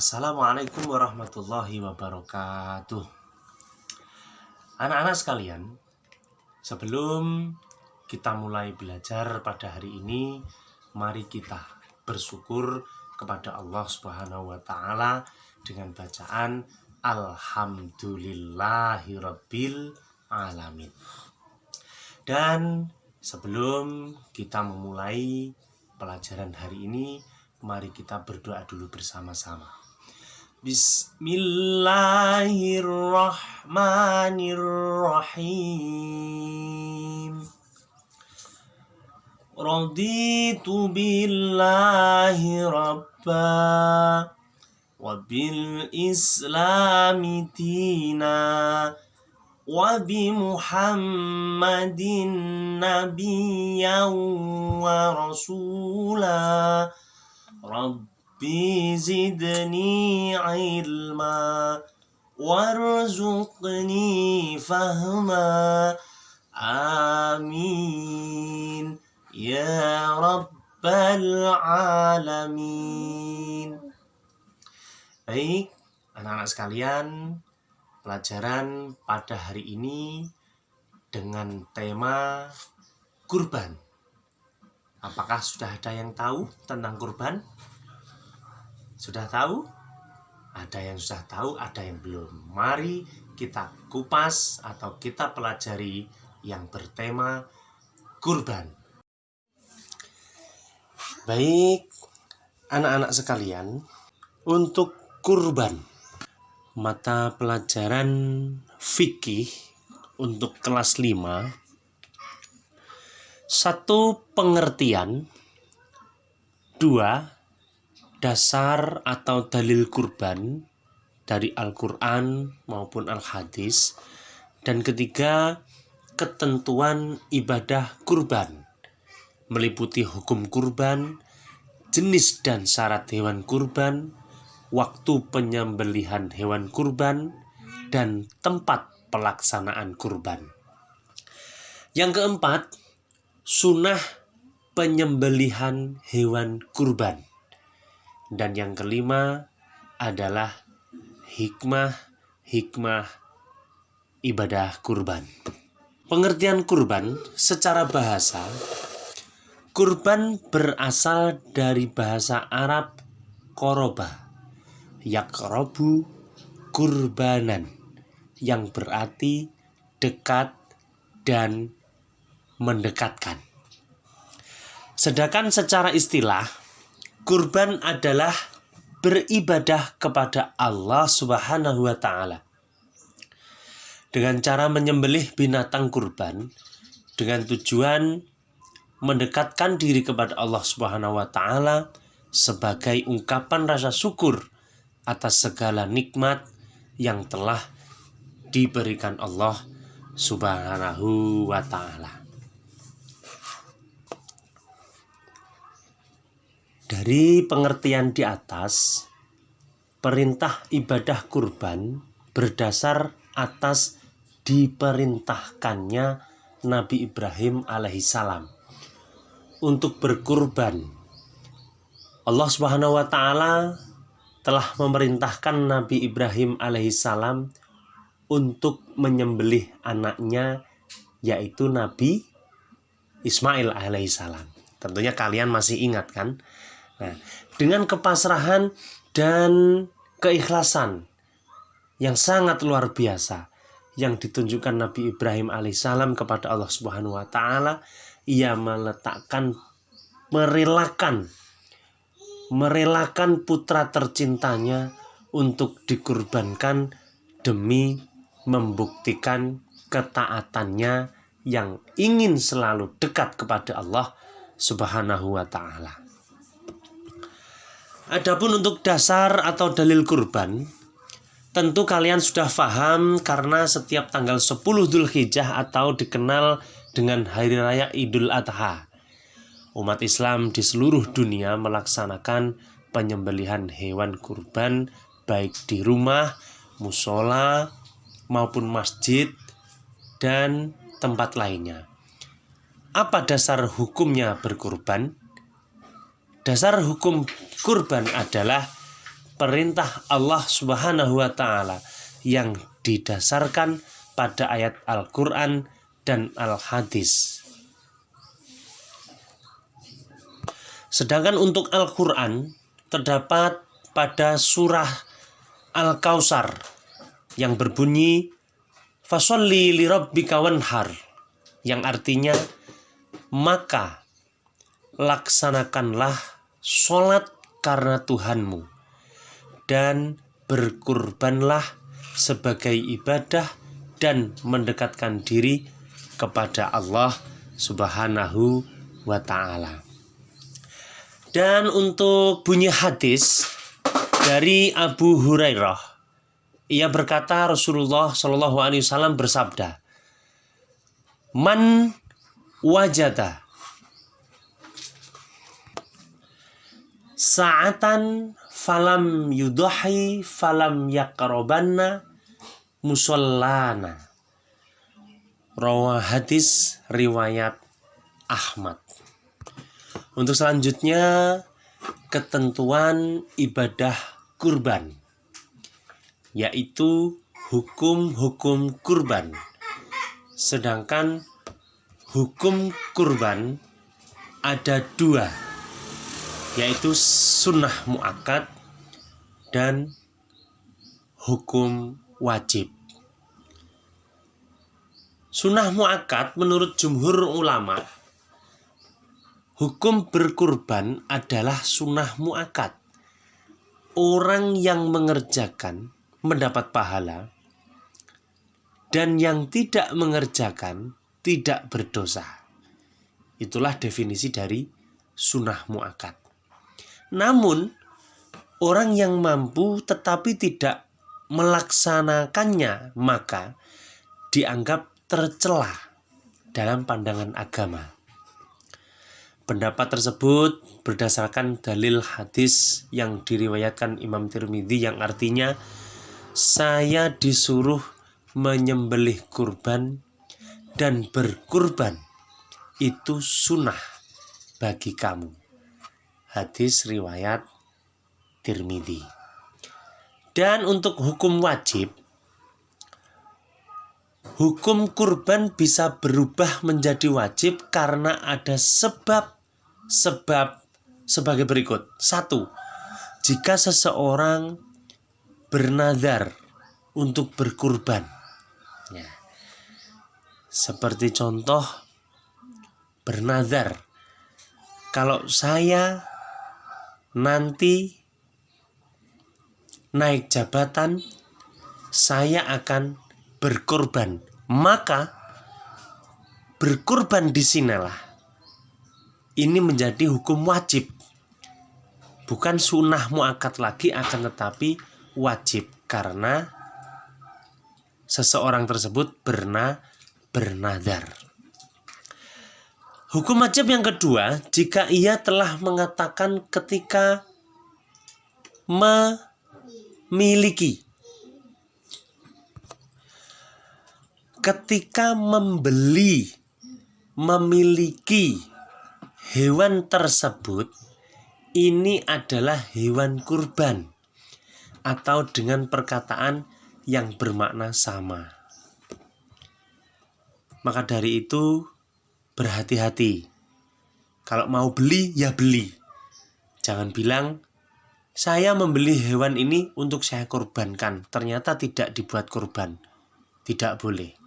Assalamualaikum warahmatullahi wabarakatuh. Anak-anak sekalian, sebelum kita mulai belajar pada hari ini, mari kita bersyukur kepada Allah Subhanahu wa Ta'ala dengan bacaan Alhamdulillahirabbil alamin. Dan sebelum kita memulai pelajaran hari ini, mari kita berdoa dulu bersama-sama. Bismillahirrahmanirrahim. Raditu billahi rabba wa bil islami dina wa bi Muhammadin nabiyyan wa rasula. Rabbi zidni ilma warzuqni fahma. Amin ya rabbal alamin. Baik, anak-anak sekalian, pelajaran pada hari ini dengan tema kurban. Apakah sudah ada yang tahu tentang kurban? Sudah tahu? Ada yang sudah tahu, ada yang belum. Mari kita kupas atau kita pelajari yang bertema kurban. Baik, anak-anak sekalian, untuk kurban, mata pelajaran fikih untuk kelas 5, 1. Pengertian. 2. Dasar atau dalil kurban dari Al-Quran maupun Al-Hadis. Dan 3. Ketentuan ibadah kurban, meliputi hukum kurban, jenis dan syarat hewan kurban, waktu penyembelihan hewan kurban, dan tempat pelaksanaan kurban. Yang keempat, sunnah penyembelihan hewan kurban. Dan yang kelima adalah hikmah ibadah kurban. Pengertian kurban secara bahasa. Kurban berasal dari bahasa Arab qoroba, yakrobu kurbanan, yang berarti dekat dan mendekatkan. Sedangkan secara istilah, kurban adalah beribadah kepada Allah Subhanahu wa Ta'ala dengan cara menyembelih binatang kurban dengan tujuan mendekatkan diri kepada Allah Subhanahu wa Ta'ala sebagai ungkapan rasa syukur atas segala nikmat yang telah diberikan Allah Subhanahu wa Ta'ala. Dari pengertian di atas, perintah ibadah kurban berdasar atas diperintahkannya Nabi Ibrahim alaihissalam untuk berkurban. Allah Subhanahu wa Ta'ala telah memerintahkan Nabi Ibrahim alaihissalam untuk menyembelih anaknya, yaitu Nabi Ismail alaihissalam. Tentunya kalian masih ingat kan? Nah, dengan kepasrahan dan keikhlasan yang sangat luar biasa yang ditunjukkan Nabi Ibrahim alaihissalam kepada Allah Subhanahu wa Ta'ala, ia merelakan putra tercintanya untuk dikurbankan demi membuktikan ketaatannya yang ingin selalu dekat kepada Allah Subhanahu wa Ta'ala. Adapun untuk dasar atau dalil kurban, tentu kalian sudah paham karena setiap tanggal 10 Dzulhijjah atau dikenal dengan Hari Raya Idul Adha, umat Islam di seluruh dunia melaksanakan penyembelihan hewan kurban baik di rumah, musola, maupun masjid, dan tempat lainnya. Apa dasar hukumnya berkurban? Dasar hukum kurban adalah perintah Allah Subhanahu wa taala yang didasarkan pada ayat Al-Qur'an dan Al-Hadis. Sedangkan untuk Al-Qur'an terdapat pada surah Al-Kautsar yang berbunyi fasholli lirabbika wanhar, yang artinya maka laksanakanlah sholat karena Tuhanmu dan berkurbanlah sebagai ibadah dan mendekatkan diri kepada Allah Subhanahu wa ta'ala. Dan untuk bunyi hadis dari Abu Hurairah, ia berkata Rasulullah Shallallahu Alaihi Wasallam bersabda, "Man wajada sa'atan falam yudahi falam yaqrabanna musallana." Rawah hadis riwayat Ahmad. Untuk selanjutnya, ketentuan ibadah kurban, yaitu hukum-hukum kurban. Sedangkan hukum kurban ada dua, yaitu sunnah muakkad dan hukum wajib. Sunnah muakkad menurut jumhur ulama, hukum berkurban adalah sunnah muakkad. Orang yang mengerjakan mendapat pahala, dan yang tidak mengerjakan tidak berdosa. Itulah definisi dari sunnah muakkad. Namun, orang yang mampu tetapi tidak melaksanakannya, maka dianggap tercela dalam pandangan agama. Pendapat tersebut berdasarkan dalil hadis yang diriwayatkan Imam Tirmidzi yang artinya, saya disuruh menyembelih kurban dan berkurban itu sunnah bagi kamu. Hadis riwayat Tirmidzi. Dan untuk hukum wajib, hukum kurban bisa berubah menjadi wajib karena ada sebab sebagai berikut. 1. Jika seseorang bernazar untuk berkurban, ya, seperti contoh bernazar, kalau saya nanti naik jabatan, saya akan berkurban, maka berkurban di sinilah ini menjadi hukum wajib, bukan sunnah muakkad lagi, akan tetapi wajib karena seseorang tersebut bernazar. Hukum wajib yang kedua, jika ia telah mengatakan ketika memiliki, ketika memiliki hewan tersebut, ini adalah hewan kurban, atau dengan perkataan yang bermakna sama. Maka dari itu berhati-hati. Kalau mau beli, ya beli. Jangan bilang, saya membeli hewan ini untuk saya kurbankan, ternyata tidak dibuat kurban. Tidak boleh.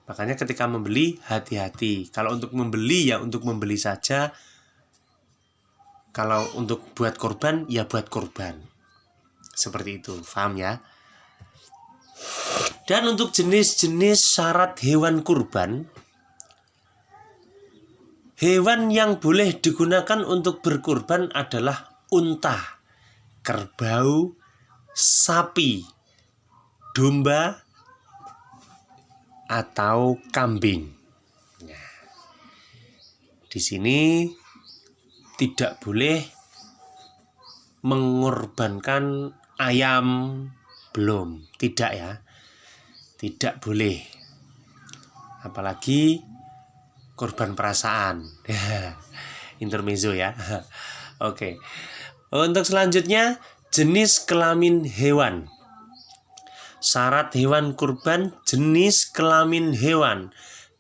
Makanya ketika membeli, hati-hati. Kalau untuk membeli, ya untuk membeli saja. Kalau untuk buat kurban, ya buat kurban. Seperti itu, paham ya? Dan untuk jenis-jenis syarat hewan kurban, hewan yang boleh digunakan untuk berkurban adalah unta, kerbau, sapi, domba, atau kambing. Nah, di sini tidak boleh mengorbankan ayam, belum, tidak ya, tidak boleh. Apalagi korban perasaan. Intermezzo ya. Oke. Untuk selanjutnya, jenis kelamin hewan. Syarat hewan kurban, jenis kelamin hewan.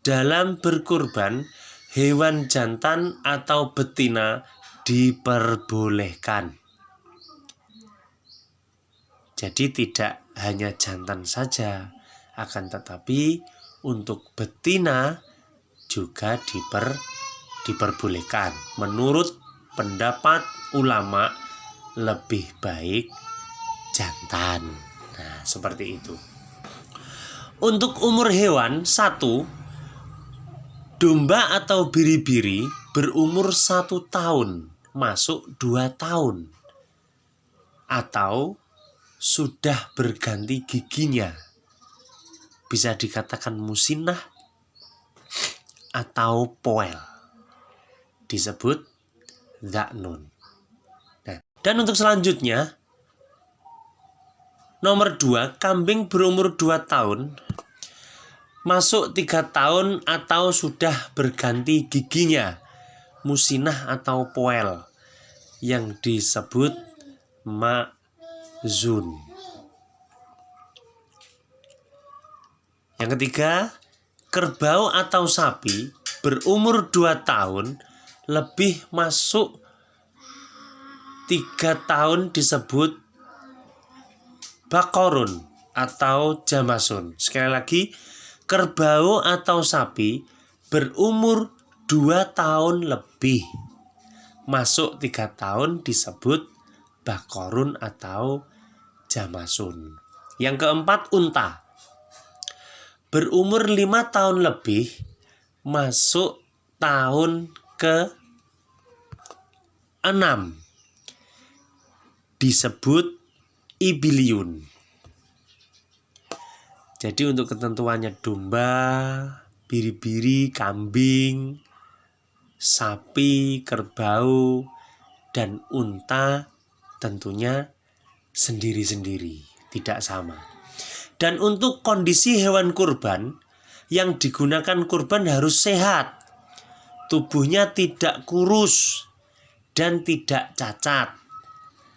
Dalam berkurban, hewan jantan atau betina diperbolehkan. Jadi tidak hanya jantan saja, akan tetapi untuk betina juga diperbolehkan. Menurut pendapat ulama, lebih baik jantan. Nah, seperti itu. Untuk umur hewan, 1, domba atau biri-biri berumur 1 tahun, masuk 2 tahun. Atau sudah berganti giginya. Bisa dikatakan musinnah atau poel. Disebut dza'nun. Nah, dan untuk selanjutnya, nomor 2, kambing berumur 2 tahun, masuk 3 tahun atau sudah berganti giginya, musinnah atau poel, yang disebut ma'zun. Yang ketiga, kerbau atau sapi berumur 2 tahun lebih masuk 3 tahun disebut bakorun atau jamasun. Sekali lagi, kerbau atau sapi berumur 2 tahun lebih masuk 3 tahun disebut bakorun atau jamasun. Yang keempat, unta berumur 5 tahun lebih masuk tahun ke-6 disebut ibiliun. Jadi untuk ketentuannya domba, biri-biri, kambing, sapi, kerbau, dan unta tentunya sendiri-sendiri, tidak sama. Dan untuk kondisi hewan kurban, yang digunakan kurban harus sehat, tubuhnya tidak kurus dan tidak cacat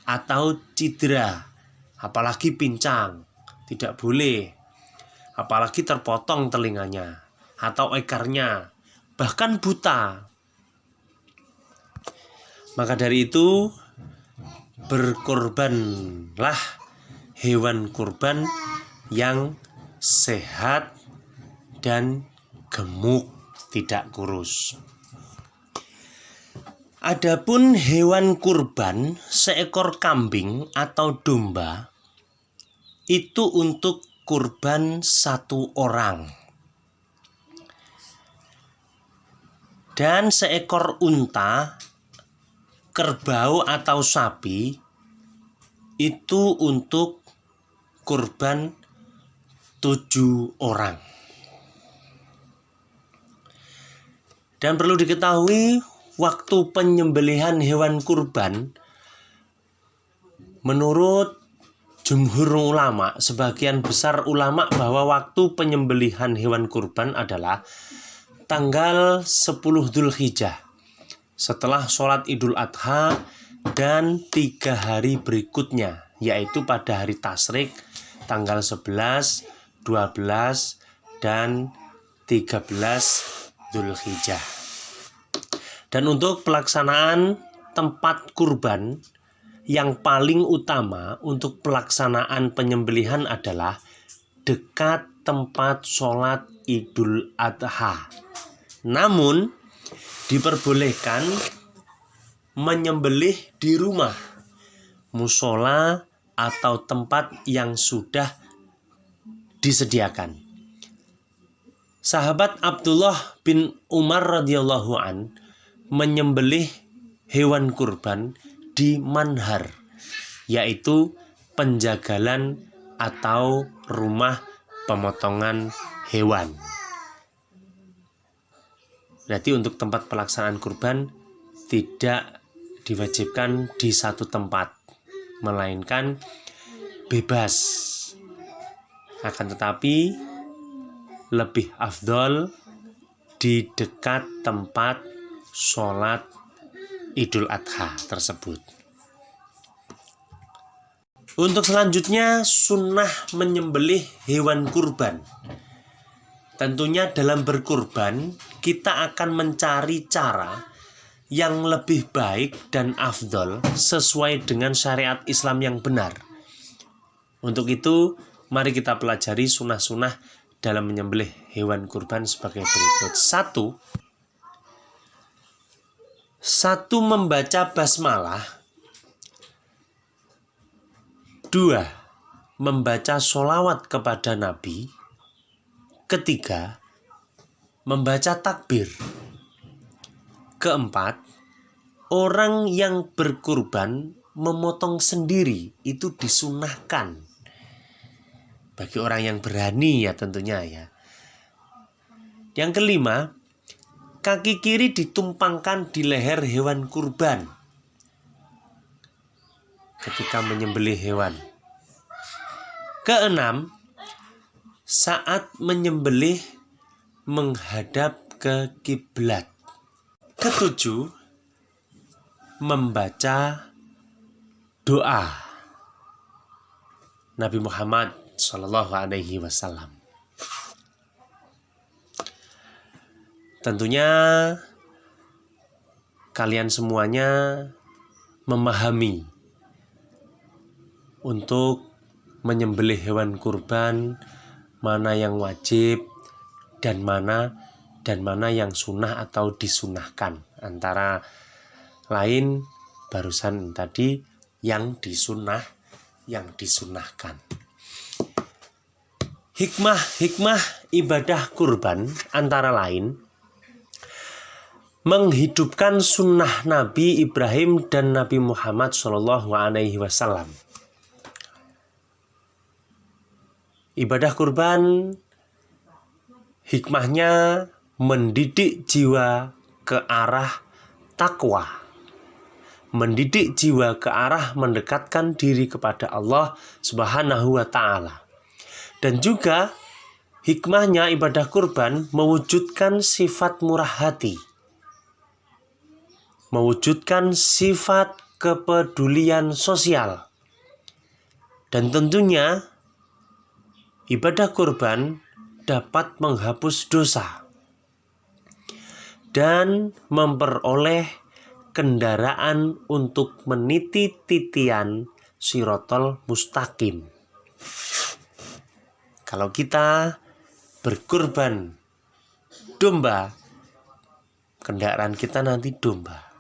atau cedera, apalagi pincang, tidak boleh, apalagi terpotong telinganya atau ekornya, bahkan buta. Maka dari itu, berkorbanlah hewan kurban yang sehat dan gemuk, tidak kurus. Adapun hewan kurban, seekor kambing atau domba itu untuk kurban 1 orang. Dan seekor unta, kerbau atau sapi itu untuk kurban 7 orang. Dan perlu diketahui, waktu penyembelihan hewan kurban, menurut jumhur ulama, sebagian besar ulama, bahwa waktu penyembelihan hewan kurban adalah tanggal 10 Dzulhijjah, setelah sholat Idul Adha dan 3 hari berikutnya, yaitu pada hari Tasyrik tanggal 11, 12, dan 13 Dzulhijjah. Dan untuk pelaksanaan tempat kurban, yang paling utama untuk pelaksanaan penyembelihan adalah dekat tempat sholat Idul Adha. Namun diperbolehkan menyembelih di rumah, musola, atau tempat yang sudah disediakan. Sahabat Abdullah bin Umar radhiyallahu an menyembelih hewan kurban di manhar, yaitu penjagalan atau rumah pemotongan hewan. Berarti untuk tempat pelaksanaan kurban tidak diwajibkan di satu tempat, melainkan bebas. Akan tetapi lebih afdol di dekat tempat sholat Idul Adha tersebut. Untuk selanjutnya, sunnah menyembelih hewan kurban. Tentunya dalam berkurban, kita akan mencari cara yang lebih baik dan afdol sesuai dengan syariat Islam yang benar. Untuk itu, mari kita pelajari sunnah-sunnah dalam menyembelih hewan kurban sebagai berikut. 1. Membaca basmalah. 2. Membaca sholawat kepada Nabi. 3. Membaca takbir. 4. Orang yang berkurban memotong sendiri, itu disunahkan bagi orang yang berani ya tentunya ya. Yang 5, kaki kiri ditumpangkan di leher hewan kurban ketika menyembelih hewan. 6, saat menyembelih menghadap ke kiblat. 7, membaca doa Nabi Muhammad SAW. Tentunya kalian semuanya memahami untuk menyembelih hewan kurban mana yang wajib dan mana yang sunnah atau disunahkan. Antara lain barusan tadi yang disunahkan. Hikmah ibadah kurban antara lain menghidupkan sunnah Nabi Ibrahim dan Nabi Muhammad SAW. Ibadah kurban hikmahnya mendidik jiwa ke arah takwa, mendidik jiwa ke arah mendekatkan diri kepada Allah Subhanahu wa Ta'ala. Dan juga hikmahnya ibadah kurban mewujudkan sifat murah hati, mewujudkan sifat kepedulian sosial. Dan tentunya ibadah kurban dapat menghapus dosa dan memperoleh kendaraan untuk meniti titian Shirotol Mustaqim. Kalau kita berkurban domba, kendaraan kita nanti domba.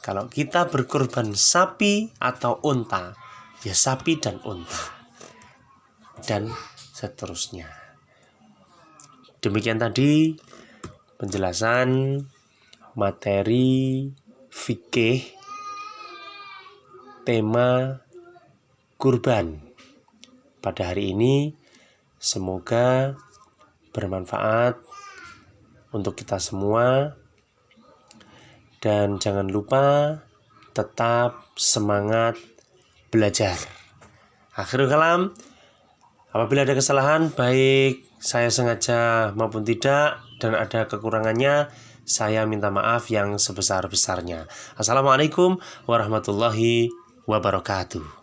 Kalau kita berkurban sapi atau unta, ya sapi dan unta, dan seterusnya. Demikian tadi penjelasan materi fikih tema kurban pada hari ini. Semoga bermanfaat untuk kita semua, dan jangan lupa tetap semangat belajar. Akhirul kalam, apabila ada kesalahan baik saya sengaja maupun tidak dan ada kekurangannya, saya minta maaf yang sebesar-besarnya. Assalamualaikum warahmatullahi wabarakatuh.